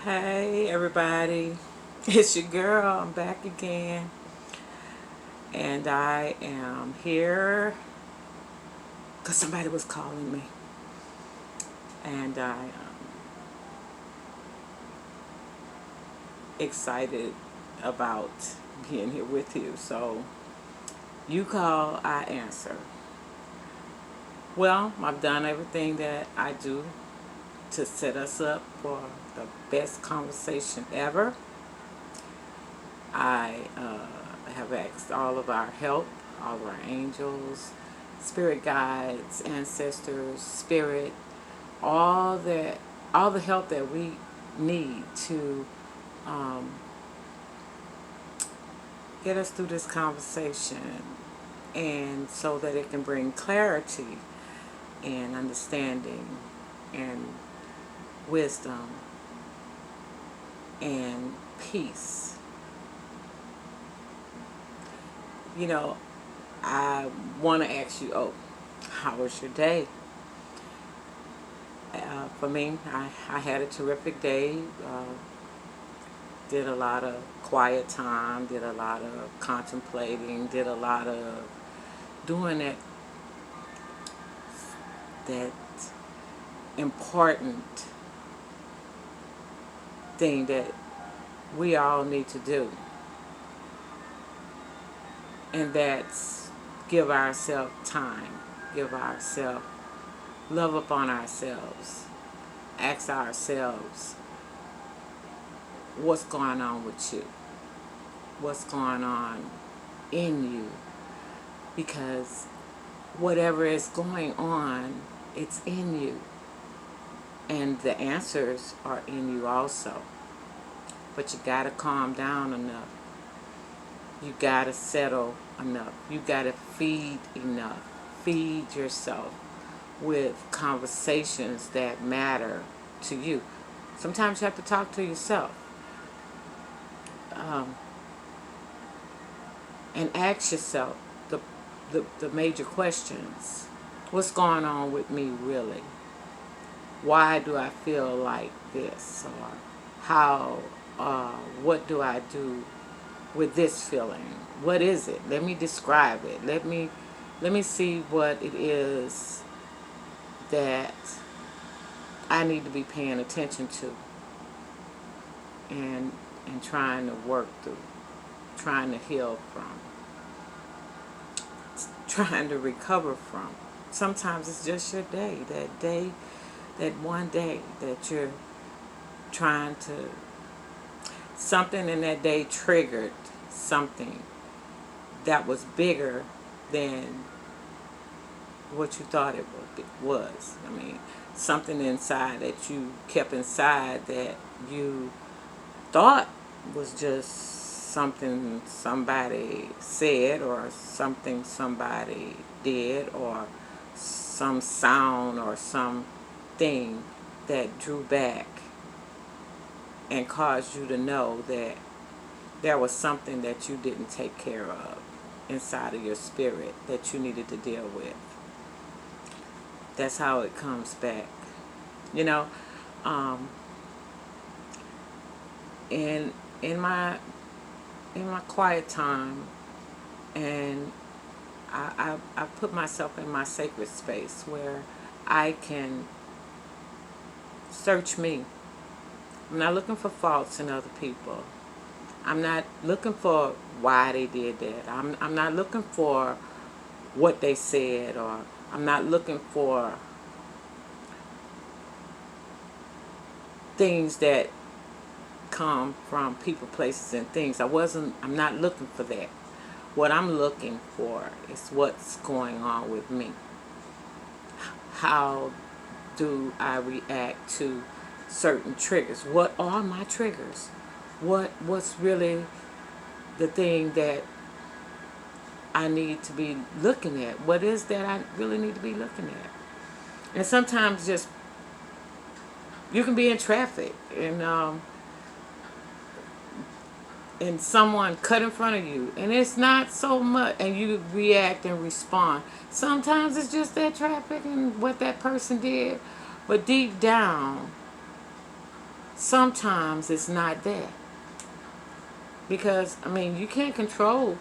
Hey everybody, it's your girl. I'm back again, and I am here because somebody was calling me, and I'm excited about being here with you. So you call, I answer. Well, I've done everything that I do to set us up for the best conversation ever. I have asked all of our help, all of our angels, spirit guides, ancestors, spirit, all that, all the help that we need to um, get us through this conversation, and so that it can bring clarity and understanding and wisdom and peace. You know, I want to ask you, oh, how was your day? For me, I had a terrific day. Did a lot of quiet time, did a lot of contemplating, did a lot of doing that important thing that we all need to do. And that's give ourselves time, give ourselves love upon ourselves, ask ourselves what's going on with you, what's going on in you, because whatever is going on, it's in you, and the answers are in you also. But you got to calm down enough, you got to settle enough, you got to feed enough, feed yourself with conversations that matter to you. Sometimes you have to talk to yourself, and ask yourself the major questions. What's going on with me really? Why do I feel like this? Or how, what do I do with this feeling? What is it? Let me describe it. Let me see what it is that I need to be paying attention to, and trying to work through, trying to heal from, trying to recover from. Sometimes it's just your day, that one day that you're trying to, something in that day triggered something that was bigger than what you thought it was. I mean, something inside that you kept inside that you thought was just something somebody said, or something somebody did, or some sound or something that drew back and caused you to know that there was something that you didn't take care of inside of your spirit that you needed to deal with. That's how it comes back. You know, in in my quiet time, and I put myself in my sacred space where I can search me. I'm not looking for faults in other people. I'm not looking for why they did that. I'm not looking for what they said, or I'm not looking for things that come from people, places, and things. I'm not looking for that. What I'm looking for is what's going on with me. How do I react to certain triggers? What are my triggers? What's really the thing that I need to be looking at? What is that I really need to be looking at? And sometimes just, you can be in traffic and someone cut in front of you, and it's not so much, and you react and respond. Sometimes it's just that traffic and what that person did, but deep down, sometimes it's not that. Because, I mean, you can't control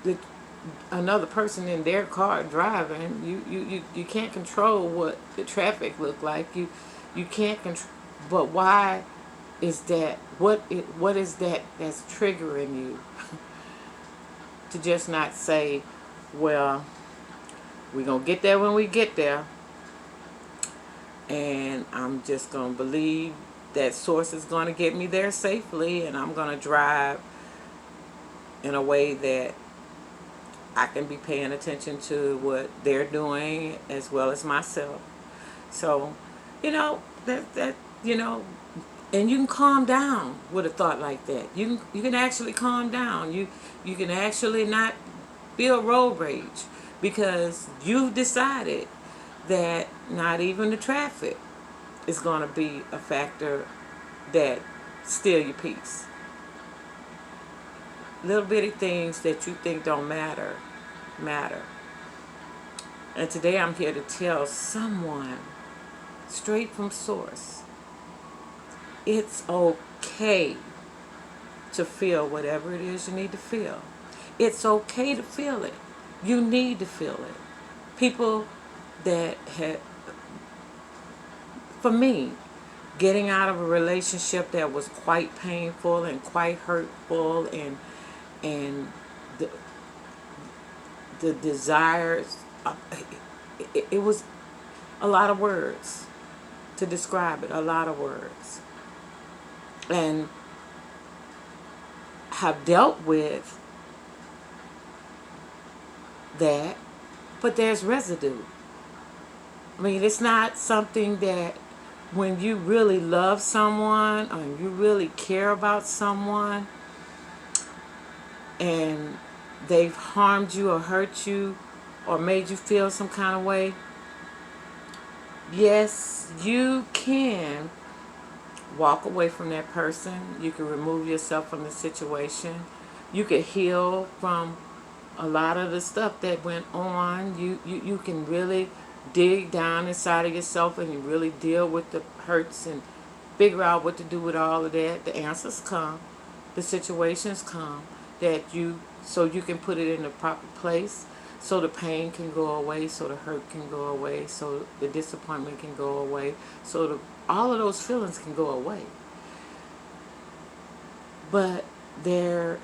the another person in their car driving. You can't control what the traffic look like. You can't control. But why is that? What is that that's triggering you to just not say, well, we're gonna get there when we get there, and I'm just gonna believe that source is gonna get me there safely, and I'm gonna drive in a way that I can be paying attention to what they're doing as well as myself. So, that and you can calm down with a thought like that. You can actually calm down. You can actually not feel road rage because you've decided that not even the traffic is going to be a factor that steal your peace. Little bitty things that you think don't matter. And today I'm here to tell someone straight from source, it's okay to feel whatever it is you need to feel. It's okay to feel it. You need to feel it. People that had, for me, getting out of a relationship that was quite painful and quite hurtful, and the desires, it was a lot of words to describe it, a lot of words. And have dealt with that, but there's residue. I mean, it's not something that when you really love someone or you really care about someone and they've harmed you or hurt you or made you feel some kind of way, yes, you can walk away from that person. You can remove yourself from the situation. You can heal from a lot of the stuff that went on. You can really dig down inside of yourself and you really deal with the hurts and figure out what to do with all of that. The answers come. The situations come so you can put it in the proper place, so the pain can go away, so the hurt can go away, so the disappointment can go away, so all of those feelings can go away. But there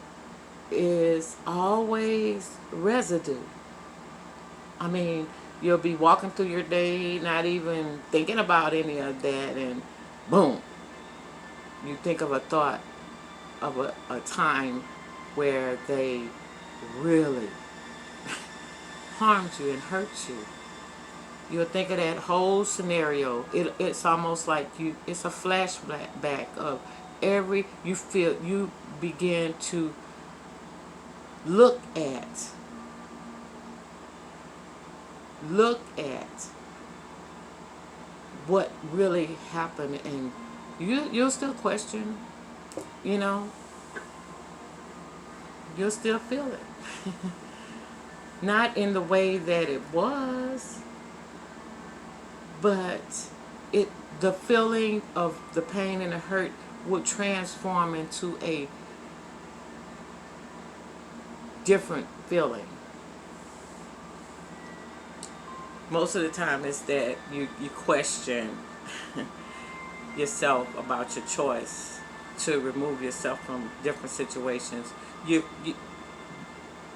is always residue. I mean, you'll be walking through your day not even thinking about any of that, and boom, you think of a thought of a time where they really harmed you and hurt you. You'll think of that whole scenario. It's almost like it's a flashback of you begin to look at what really happened, and you'll still question, you'll still feel it. Not in the way that it was, but the feeling of the pain and the hurt would transform into a different feeling. Most of the time it's that you question yourself about your choice to remove yourself from different situations.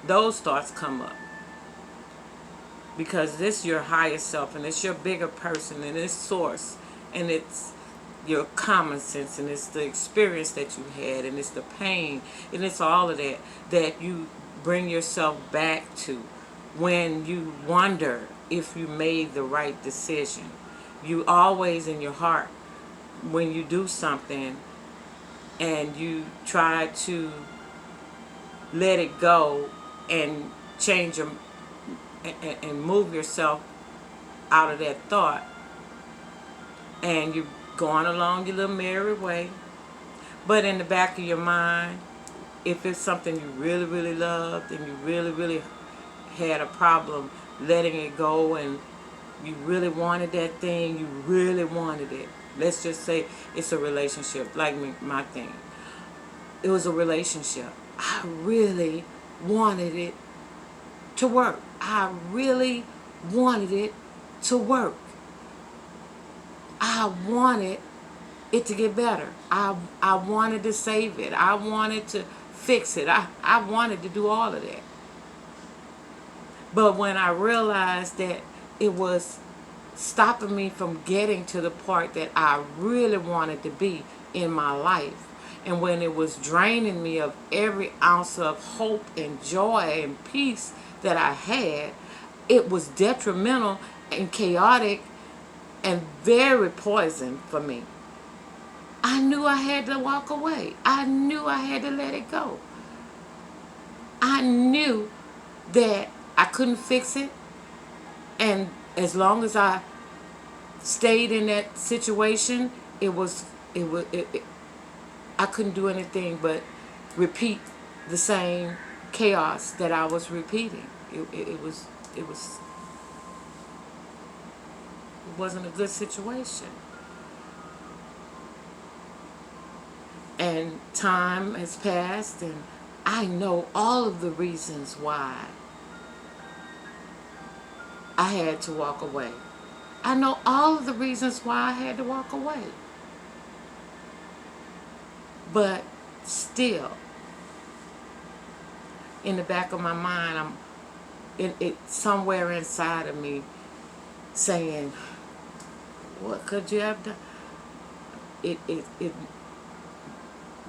Those thoughts come up because this is your higher self, and it's your bigger person, and it's source, and it's your common sense, and it's the experience that you had, and it's the pain, and it's all of that you bring yourself back to when you wonder if you made the right decision. You always in your heart, when you do something and you try to let it go and change and move yourself out of that thought, and you're going along your little merry way, but in the back of your mind, if it's something you really, really loved and you really, really had a problem letting it go and You really wanted that thing. You really wanted it. Let's just say it's a relationship, like me, my thing. It was a relationship. I really wanted it to work. I really wanted it to work. I wanted it to get better. I wanted to save it. I wanted to fix it. I wanted to do all of that. But when I realized that it was stopping me from getting to the part that I really wanted to be in my life, and when it was draining me of every ounce of hope and joy and peace that I had, it was detrimental and chaotic and very poison for me. I knew I had to walk away. I knew I had to let it go. I knew that I couldn't fix it, and as long as I stayed in that situation, I couldn't do anything but repeat the same chaos that I was repeating. It wasn't a good situation. And time has passed, and I know all of the reasons why I had to walk away. I know all of the reasons why I had to walk away. But still, in the back of my mind, somewhere inside of me saying, what could you have done? It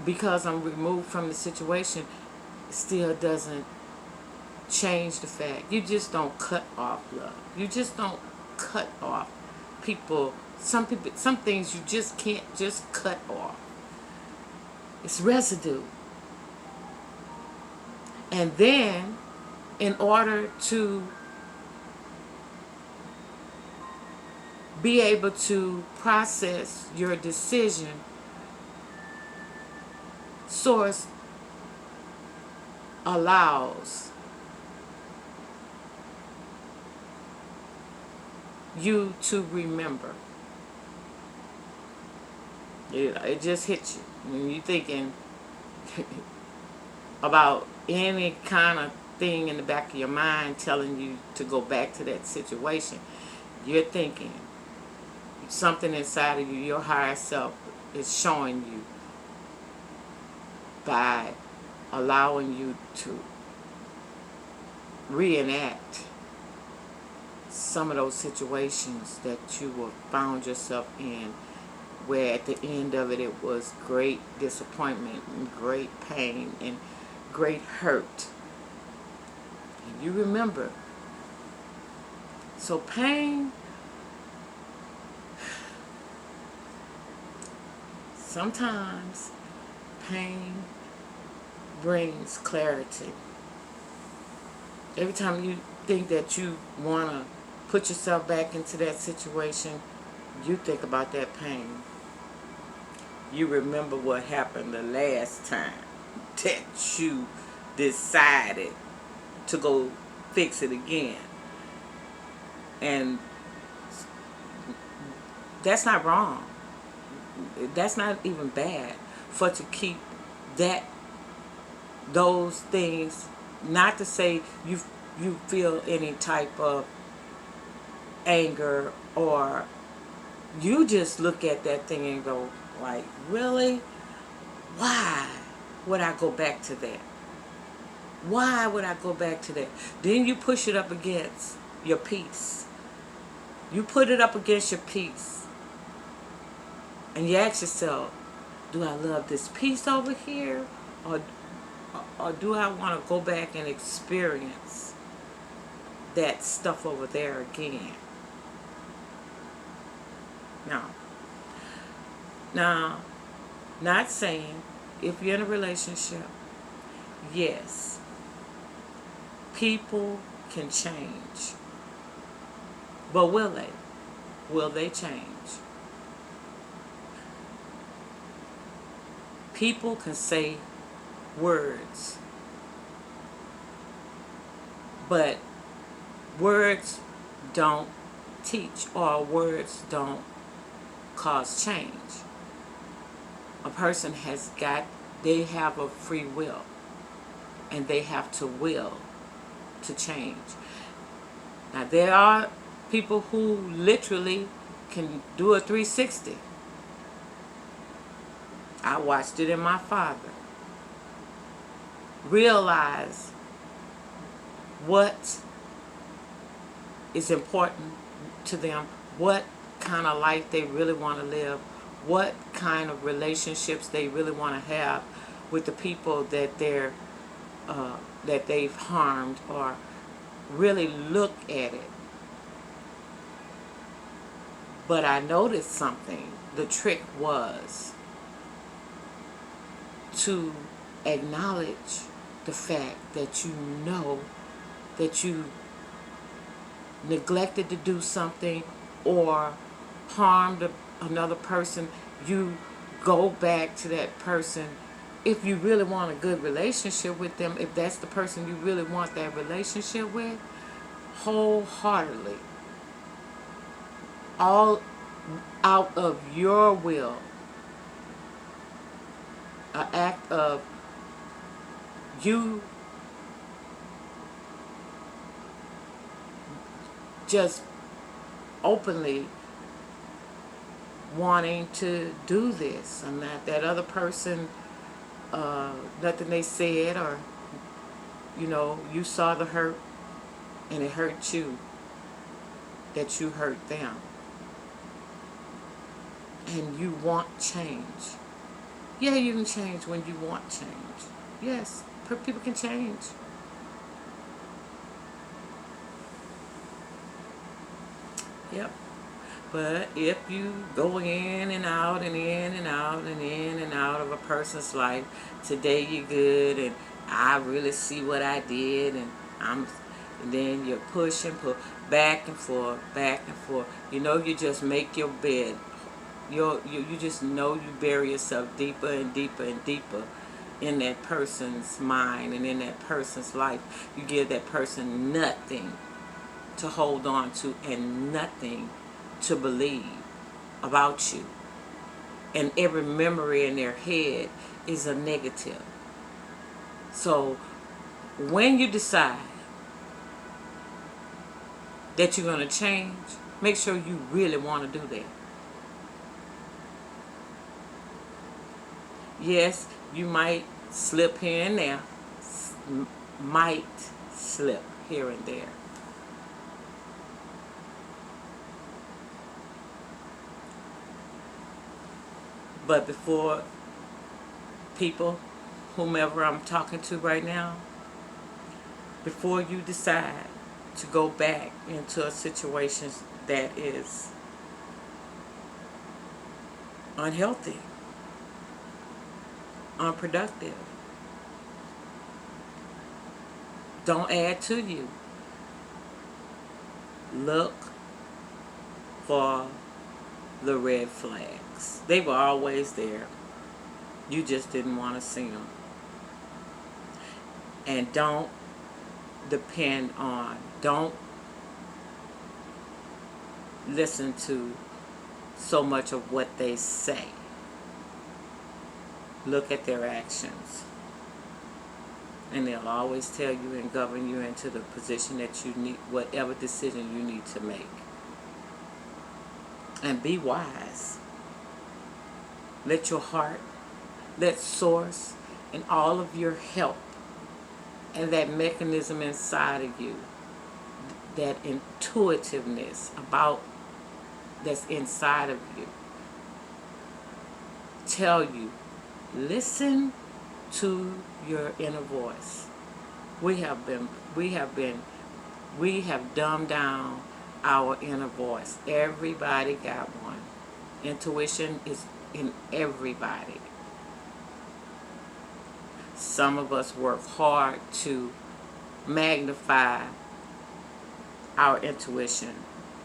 because I'm removed from the situation, still doesn't change the fact. You just don't cut off love. You just don't cut off people. Some things you just can't just cut off. It's residue. And then, in order to be able to process your decision, Source allows you to remember. It just hits you when you're thinking about any kind of thing in the back of your mind telling you to go back to that situation. You're thinking something inside of you, your higher self is showing you by allowing you to reenact some of those situations that you found yourself in, where at the end of it, it was great disappointment and great pain and great hurt. And you remember. So pain, sometimes pain brings clarity. Every time you think that you want to put yourself back into that situation, you think about that pain. You remember what happened the last time that you decided to go fix it again. And that's not wrong. That's not even bad for to keep those things, not to say you feel any type of anger, or you just look at that thing and go like, really? Why would I go back to that? Why would I go back to that? Then you push it up against your peace. You put it up against your peace. And you ask yourself, do I love this peace over here? Or do I want to go back and experience that stuff over there again? Now, not saying if you're in a relationship, yes, people can change. But will they? Will they change? People can say words, but words don't teach, or words don't cause change. A person they have a free will, and they have to will to change. Now, there are people who literally can do a 360. I watched it in my father. Realize what is important to them, what kind of life they really want to live, what kind of relationships they really want to have with the people that they've harmed, or really look at it. But I noticed something. The trick was to acknowledge the fact that you know that you neglected to do something or harmed another person. You go back to that person. If you really want a good relationship with them, if that's the person you really want that relationship with, wholeheartedly, all out of your will, an act of you just openly wanting to do this, and that other person, nothing they said, or you saw the hurt and it hurt you, that you hurt them, and you want change. Yeah, you can change when you want change. Yes, people can change. Yep. But if you go in and out and in and out and in and out of a person's life, today you're good and I really see what I did, and then you push and pull back and forth, back and forth. You just make your bed. You just know you bury yourself deeper and deeper and deeper in that person's mind and in that person's life. You give that person nothing to hold on to and nothing to believe about you. And every memory in their head is a negative. So when you decide that you're going to change, make sure you really want to do that. Yes, you might slip here and there. Might slip here and there. But before people, whomever I'm talking to right now, before you decide to go back into a situation that is unhealthy, unproductive, don't add to you. Look for the red flags. They were always there. You just didn't want to see them. And don't listen to so much of what they say. Look at their actions. And they'll always tell you and govern you into the position that you need, whatever decision you need to make. And be wise. Let your heart, let source, and all of your help, and that mechanism inside of you, that intuitiveness that's inside of you, tell you, listen to your inner voice. We have dumbed down our inner voice. Everybody got one. Intuition is in everybody. Some of us work hard to magnify our intuition.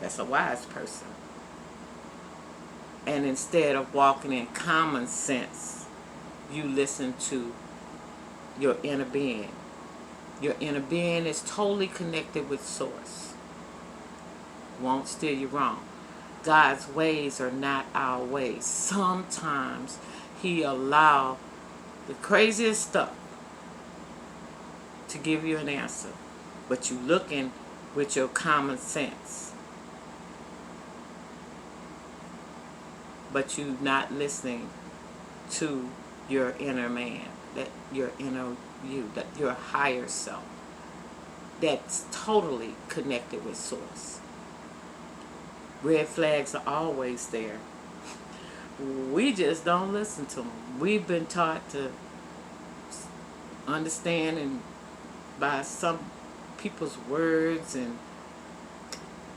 That's a wise person. And instead of walking in common sense, you listen to your inner being. Your inner being is totally connected with Source. won't steer you wrong. God's ways are not our ways. Sometimes he allow the craziest stuff to give you an answer, but you looking with your common sense, but you not listening to your inner man, that your inner you, that your higher self, that's totally connected with source. Red flags are always there. We just don't listen to them. We've been taught to understand and by some people's words, and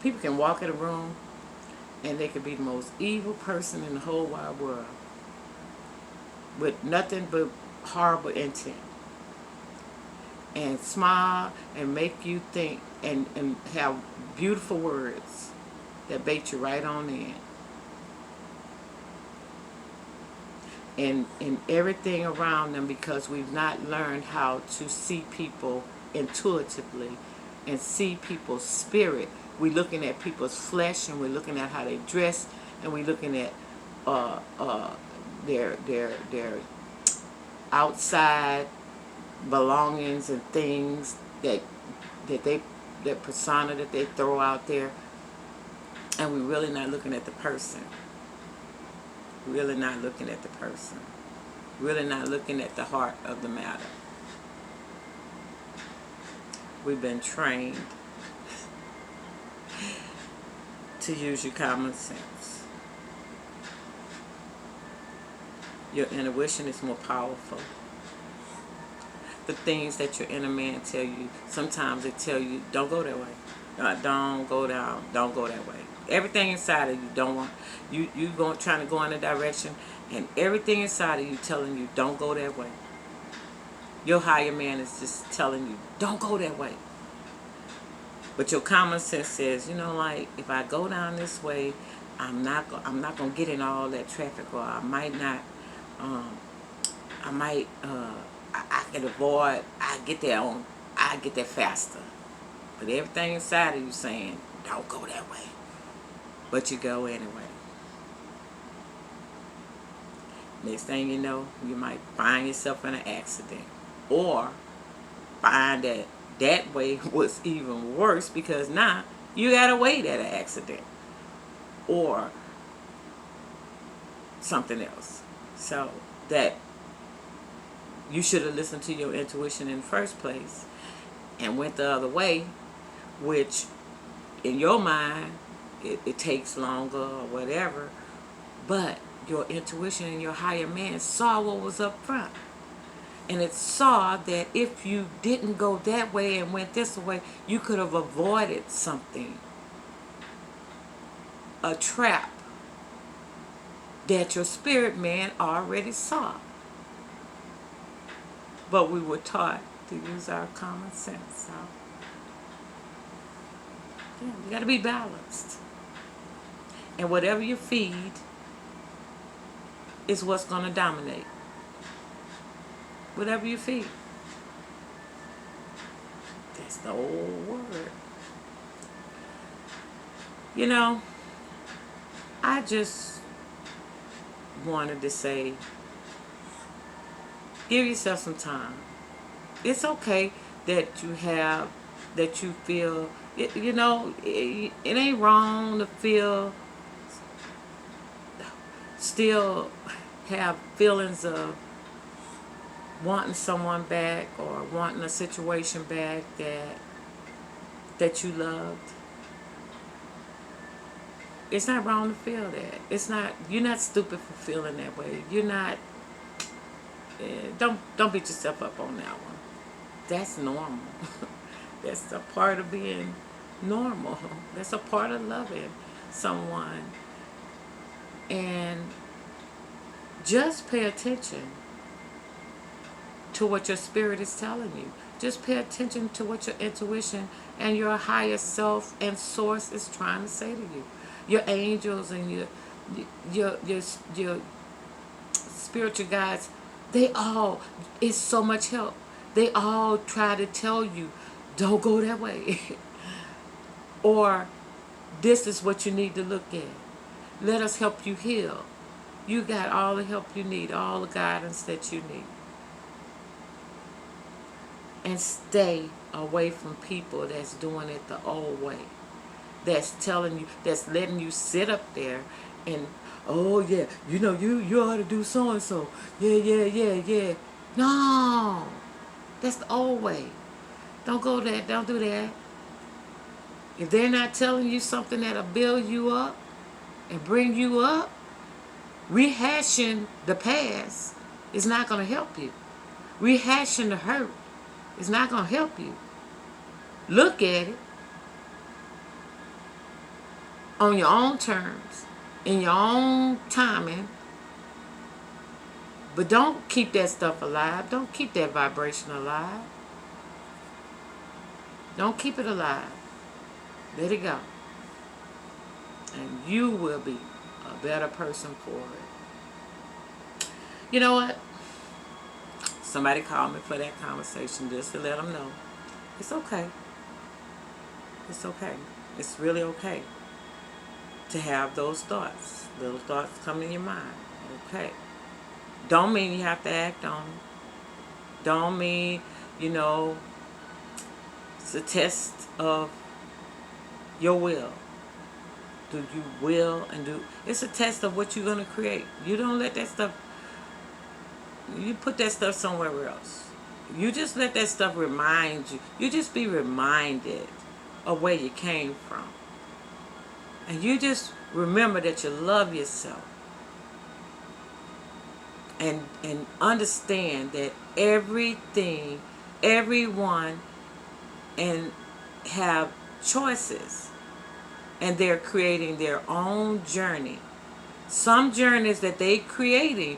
people can walk in a room and they could be the most evil person in the whole wide world with nothing but horrible intent, and smile and make you think, and have beautiful words that bait you right on in. And everything around them, because we've not learned how to see people intuitively and see people's spirit. We're looking at people's flesh, and we're looking at how they dress, and we're looking at their outside belongings and things that persona that they throw out there, and we're really not looking at the person. Really not looking at the person. Really not looking at the heart of the matter. We've been trained to use your common sense. Your intuition is more powerful. The things that your inner man tell you, sometimes they tell you, don't go that way. Don't go down. Don't go that way. Everything inside of you don't want you trying to go in a direction, and everything inside of you telling you don't go that way. Your higher man is just telling you don't go that way. But your common sense says, like, if I go down this way, I'm not gonna get in all that traffic, or I might not. I can avoid. I get there faster. But everything inside of you saying don't go that way. But you go anyway. Next thing you know, you might find yourself in an accident. Or find that way was even worse, because now you got to wait at an accident. Or something else. So that you should have listened to your intuition in the first place and went the other way, which in your mind, it takes longer or whatever, but your intuition and your higher man saw what was up front, and it saw that if you didn't go that way and went this way, you could have avoided something, a trap that your spirit man already saw. But we were taught to use our common sense. So yeah, you got to be balanced. And whatever you feed is what's going to dominate. Whatever you feed. That's the old word. I just wanted to say, give yourself some time. It's okay that you feel, it ain't wrong to feel, still have feelings of wanting someone back or wanting a situation back that you loved. It's not wrong to feel that. You're not stupid for feeling that way. You're not, don't beat yourself up on that one. That's normal. That's a part of being normal. That's a part of loving someone. And just pay attention to what your spirit is telling you. Just pay attention to what your intuition and your higher self and source is trying to say to you. Your angels and your spiritual guides, it's so much help. They all try to tell you, don't go that way. Or This is what you need to look at. Let us help you heal. You got all the help you need, all the guidance that you need. And stay away from people that's doing it the old way. That's telling you, that's letting you sit up there and, oh yeah, you know, you ought to do so and so. Yeah. No, that's the old way. Don't go there. Don't do that. If they're not telling you something that'll build you up and bring you up, rehashing the past is not going to help you. Rehashing the hurt is not going to help you. Look at it on your own terms, in your own timing, but don't keep that stuff alive. Don't keep that vibration alive. Don't keep it alive. Let it go. And you will be a better person for it. You know what? Somebody called me for that conversation just to let them know. It's okay. It's okay. It's really okay to have those thoughts. Little thoughts come in your mind. Okay. Don't mean you have to act on them. Don't mean, you know, it's a test of your will. Do you will and do? It's a test of what you're going to create. You don't let that stuff, you put that stuff somewhere else. You just let that stuff remind you. You just be reminded of where you came from. And you just remember that you love yourself. And understand that everything, everyone, and have choices. And they're creating their own journey. Some journeys that they creating,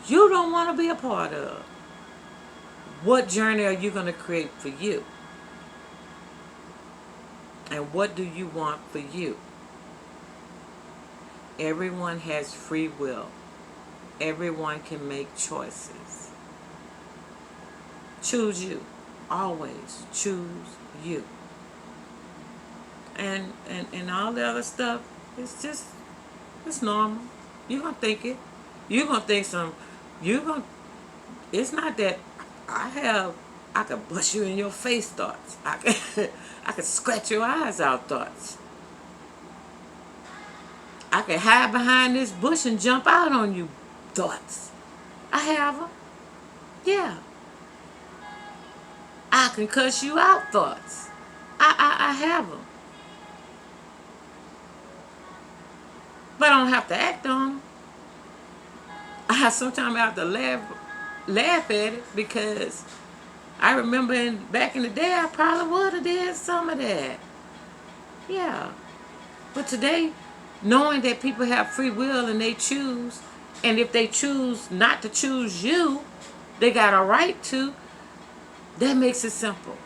you don't want to be a part of. What journey are you going to create for you? And what do you want for you? Everyone has free will. Everyone can make choices. Choose you. Always choose you. And all the other stuff, it's normal. You're going to think it. You're going to think it's not that I could bust you in your face thoughts. I could scratch your eyes out thoughts. I could hide behind this bush and jump out on you thoughts. I have them. Yeah. I can cuss you out thoughts. I have them. But I don't have to act on them. Sometimes I have to laugh at it because I remember back in the day I probably would have did some of that. Yeah. But today, knowing that people have free will and they choose, and if they choose not to choose you, they got a right to, that makes it simple.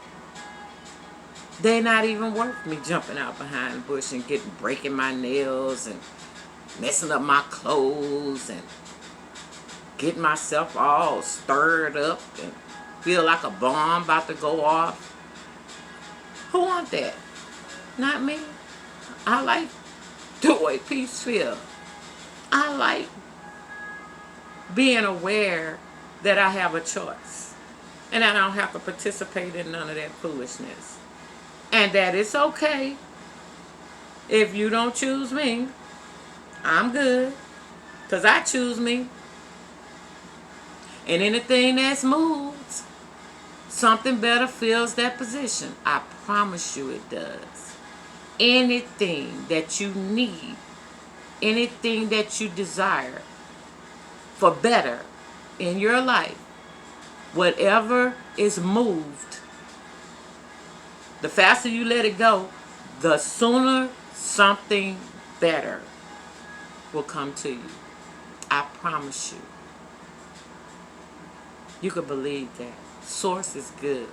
They're not even worth me jumping out behind the bush and breaking my nails and messing up my clothes and getting myself all stirred up and feel like a bomb about to go off. Who want that? Not me. I like the way peace feels. I like being aware that I have a choice and I don't have to participate in none of that foolishness. And that it's okay. If you don't choose me, I'm good. Because I choose me. And anything that's moved, something better fills that position. I promise you it does. Anything that you need, anything that you desire for better in your life, whatever is moved, the faster you let it go, the sooner something better will come to you. I promise you. You can believe that. Source is good.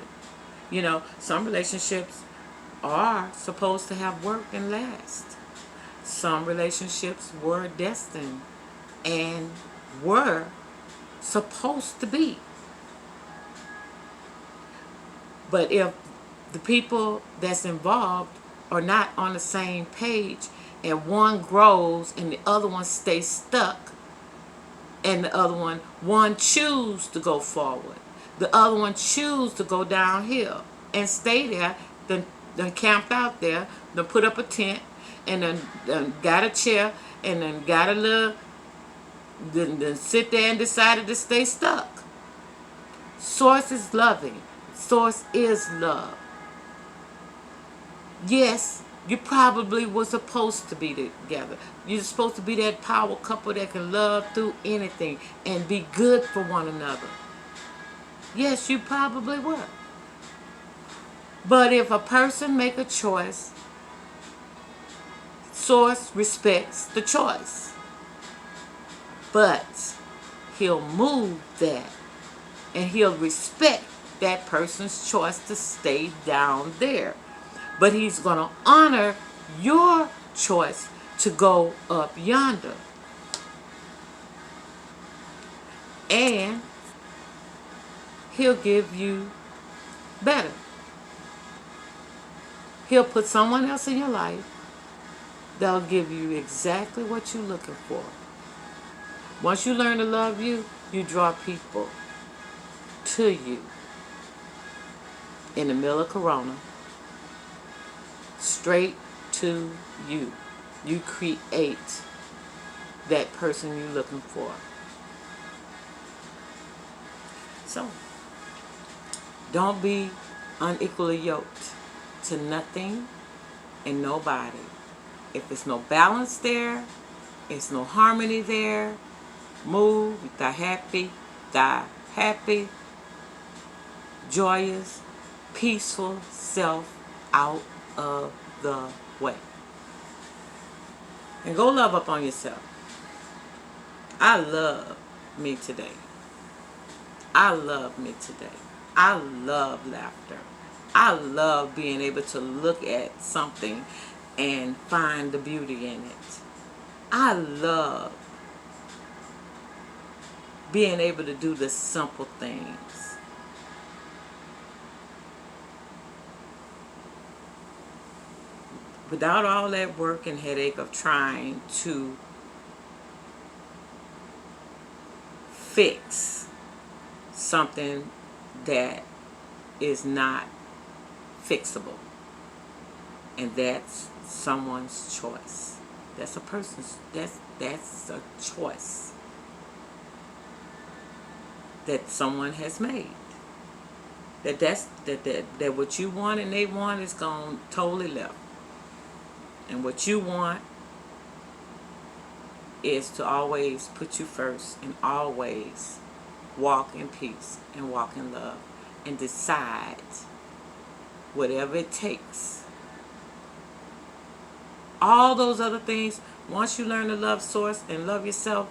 You know, some relationships are supposed to have work and last. Some relationships were destined and were supposed to be. But if the people that's involved are not on the same page, and one grows and the other one stays stuck, and the other one choose to go forward, the other one choose to go downhill and stay there, then camped out there, then put up a tent, and then got a chair, and then got a little, then sit there and decided to stay stuck. Source is loving. Source is love. Yes, you probably were supposed to be together. You're supposed to be that power couple that can love through anything and be good for one another. Yes, you probably were. But if a person make a choice, Source respects the choice. But he'll move that, and he'll respect that person's choice to stay down there. But he's going to honor your choice to go up yonder. And he'll give you better. He'll put someone else in your life that'll give you exactly what you're looking for. Once you learn to love you, you draw people to you. In the middle of Corona, straight to you. You create that person you're looking for. So, don't be unequally yoked to nothing and nobody. If there's no balance there, there's no harmony there, move with the happy, joyous, peaceful self out of the way. And go love up on yourself. I love me today. I love me today. I love laughter. I love being able to look at something and find the beauty in it. I love being able to do the simple things. Without all that work and headache of trying to fix something that is not fixable. And that's someone's choice. That's a person's, that's a choice that someone has made. That what you want and they want is gone totally left. And what you want is to always put you first and always walk in peace and walk in love and decide whatever it takes. All those other things, once you learn to love Source and love yourself,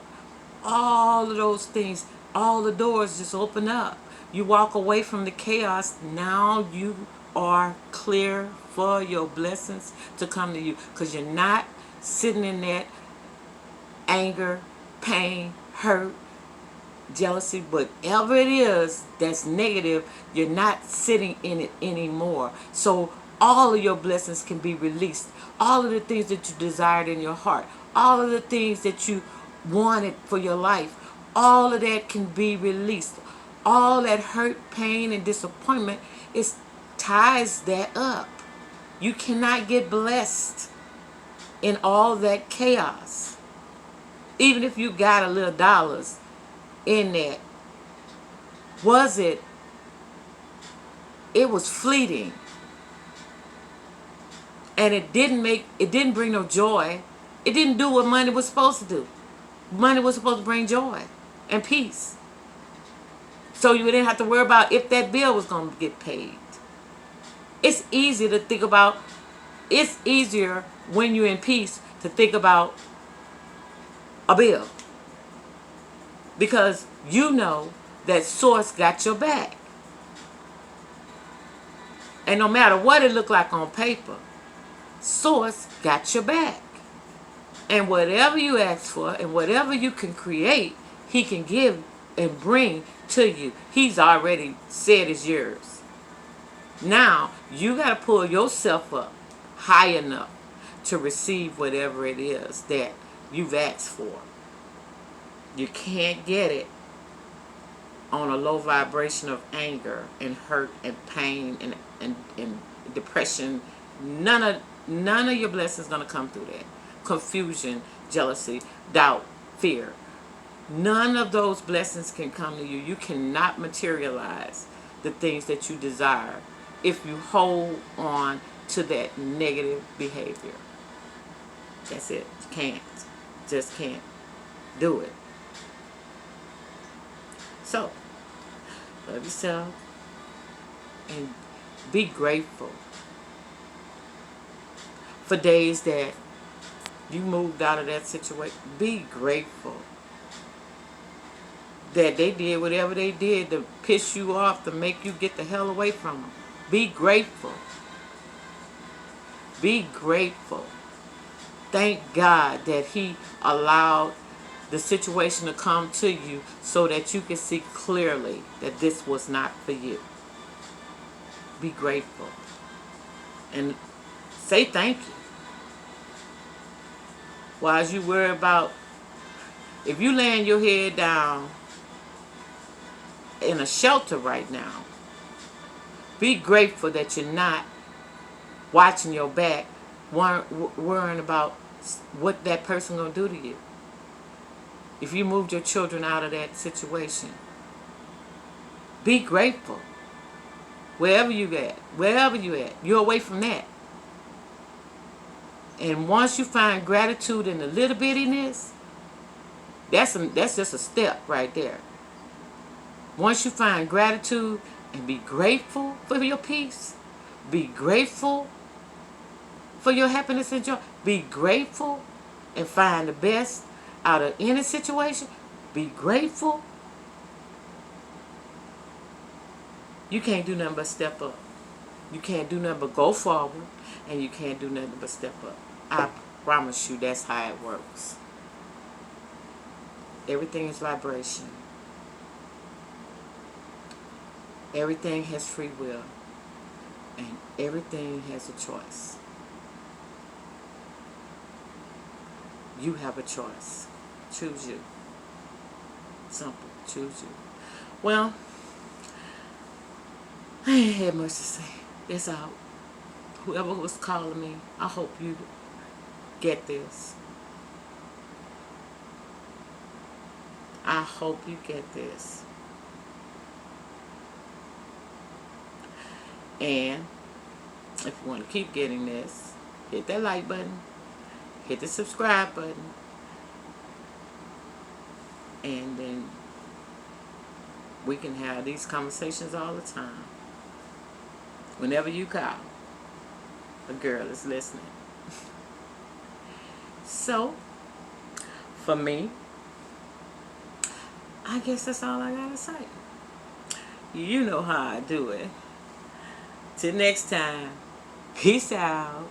all of those things, all the doors just open up. You walk away from the chaos. Now you are clear for your blessings to come to you, because you're not sitting in that anger, pain, hurt, jealousy, whatever it is that's negative. You're not sitting in it anymore. So all of your blessings can be released. All of the things that you desired in your heart, all of the things that you wanted for your life, all of that can be released. All that hurt, pain, and disappointment ties that up. You cannot get blessed in all that chaos. Even if you got a little dollars in that, it was fleeting. And it didn't bring no joy. It didn't do what money was supposed to do. Money was supposed to bring joy and peace. So you didn't have to worry about if that bill was going to get paid. It's easy to think about. It's easier when you're in peace to think about a bill, because you know that Source got your back. And no matter what it looked like on paper, Source got your back. And whatever you ask for and whatever you can create, he can give and bring to you. He's already said is yours. Now, you got to pull yourself up. high enough to receive whatever it is that you've asked for. You can't get it on a low vibration of anger and hurt and pain and depression. None of your blessings gonna come through that. Confusion, jealousy, doubt, fear. None of those blessings can come to you. You cannot materialize the things that you desire if you hold on to that negative behavior. That's it. You can't. Just can't do it. So, love yourself and be grateful for days that you moved out of that situation. Be grateful that they did whatever they did to piss you off, to make you get the hell away from them. Be grateful. Be grateful. Thank God that He allowed the situation to come to you so that you can see clearly that this was not for you. Be grateful. And say thank you. While you worry about, if you laying your head down in a shelter right now, be grateful that you're not watching your back, worrying about what that person gonna do to you. If you moved your children out of that situation, be grateful. Wherever you at, you're away from that. And once you find gratitude in the little bittiness, that's just a step right there. Once you find gratitude and be grateful for your peace, be grateful for your happiness and joy, be grateful and find the best out of any situation, be grateful. You can't do nothing but step up. You can't do nothing but go forward, and you can't do nothing but step up. I promise you that's how it works. Everything is vibration. Everything has free will. And everything has a choice. You have a choice. Choose you. Simple. Choose you. Well, I ain't had much to say. It's out. Whoever was calling me, I hope you get this. I hope you get this. And if you want to keep getting this, hit that like button, hit the subscribe button, and then we can have these conversations all the time. Whenever you call, a girl is listening. So, for me, I guess that's all I gotta say. You know how I do it. Till next time, peace out.